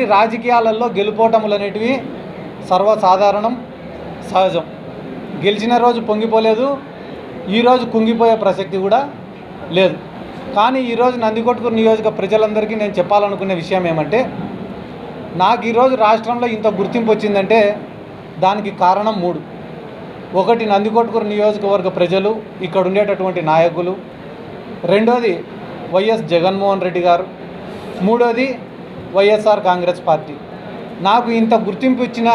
రాజకీయాలలో గెలుపోటములు అనేటివి సర్వసాధారణం, సహజం. గెలిచిన రోజు పొంగిపోలేదు, ఈరోజు కుంగిపోయే ప్రసక్తి కూడా లేదు. కానీ ఈరోజు నందికొట్కూరు నియోజక ప్రజలందరికీ నేను చెప్పాలనుకునే విషయం ఏమంటే, నాకు ఈరోజు రాష్ట్రంలో ఇంత గుర్తింపు వచ్చిందంటే దానికి కారణం 3. ఒకటి, నందికొట్కూరు నియోజకవర్గ ప్రజలు, ఇక్కడ ఉండేటటువంటి నాయకులు. రెండోది వైఎస్ జగన్మోహన్ రెడ్డి గారు. మూడోది వైఎస్ఆర్ కాంగ్రెస్ పార్టీ. నాకు ఇంత గుర్తింపు ఇచ్చిన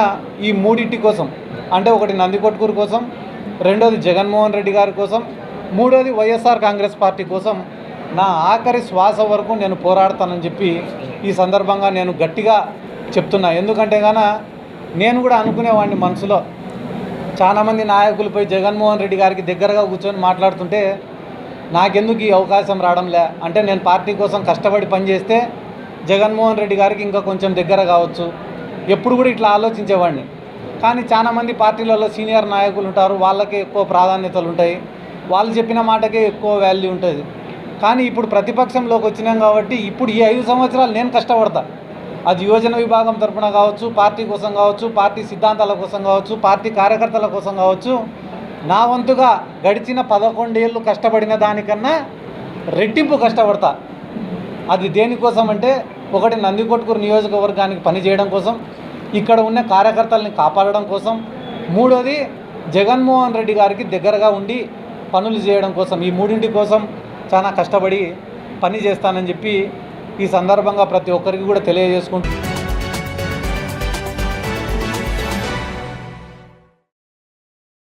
ఈ మూడింటి కోసం, అంటే ఒకటి నందికొట్కూరు కోసం, రెండోది జగన్మోహన్ రెడ్డి గారి కోసం, మూడోది వైఎస్ఆర్ కాంగ్రెస్ పార్టీ కోసం నా ఆఖరి శ్వాస వరకు నేను పోరాడతానని చెప్పి ఈ సందర్భంగా నేను గట్టిగా చెప్తున్నా. ఎందుకంటే నేను కూడా అనుకునేవాడిని మనసులో, చాలామంది నాయకులపై జగన్మోహన్ రెడ్డి గారికి దగ్గరగా కూర్చొని మాట్లాడుతుంటే నాకెందుకు ఈ అవకాశం రావడంలే, అంటే నేను పార్టీ కోసం కష్టపడి పనిచేస్తే జగన్మోహన్ రెడ్డి గారికి ఇంకా కొంచెం దగ్గర కావచ్చు, ఎప్పుడు కూడా ఇట్లా ఆలోచించేవాడిని. కానీ చాలామంది పార్టీలలో సీనియర్ నాయకులు ఉంటారు, వాళ్ళకే ఎక్కువ ప్రాధాన్యతలు ఉంటాయి, వాళ్ళు చెప్పిన మాటకే ఎక్కువ వాల్యూ ఉంటుంది. కానీ ఇప్పుడు ప్రతిపక్షంలోకి వచ్చినాం కాబట్టి ఇప్పుడు ఈ 5 సంవత్సరాలు నేను కష్టపడతా. అది యువజన విభాగం తరఫున కావచ్చు, పార్టీ కోసం కావచ్చు, పార్టీ సిద్ధాంతాల కోసం కావచ్చు, పార్టీ కార్యకర్తల కోసం కావచ్చు, నా వంతుగా గడిచిన 11 ఏళ్ళు కష్టపడిన దానికన్నా రెట్టింపు కష్టపడతా. అది దేనికోసం అంటే, ఒకటి నందికొట్కూరు నియోజకవర్గానికి పనిచేయడం కోసం, ఇక్కడ ఉన్న కార్యకర్తల్ని కాపాడడం కోసం, మూడోది జగన్మోహన్ రెడ్డి గారికి దగ్గరగా ఉండి పనులు చేయడం కోసం. ఈ మూడింటి కోసం చాలా కష్టపడి పని చేస్తానని చెప్పి ఈ సందర్భంగా ప్రతి ఒక్కరికి కూడా తెలియజేసుకుంటూ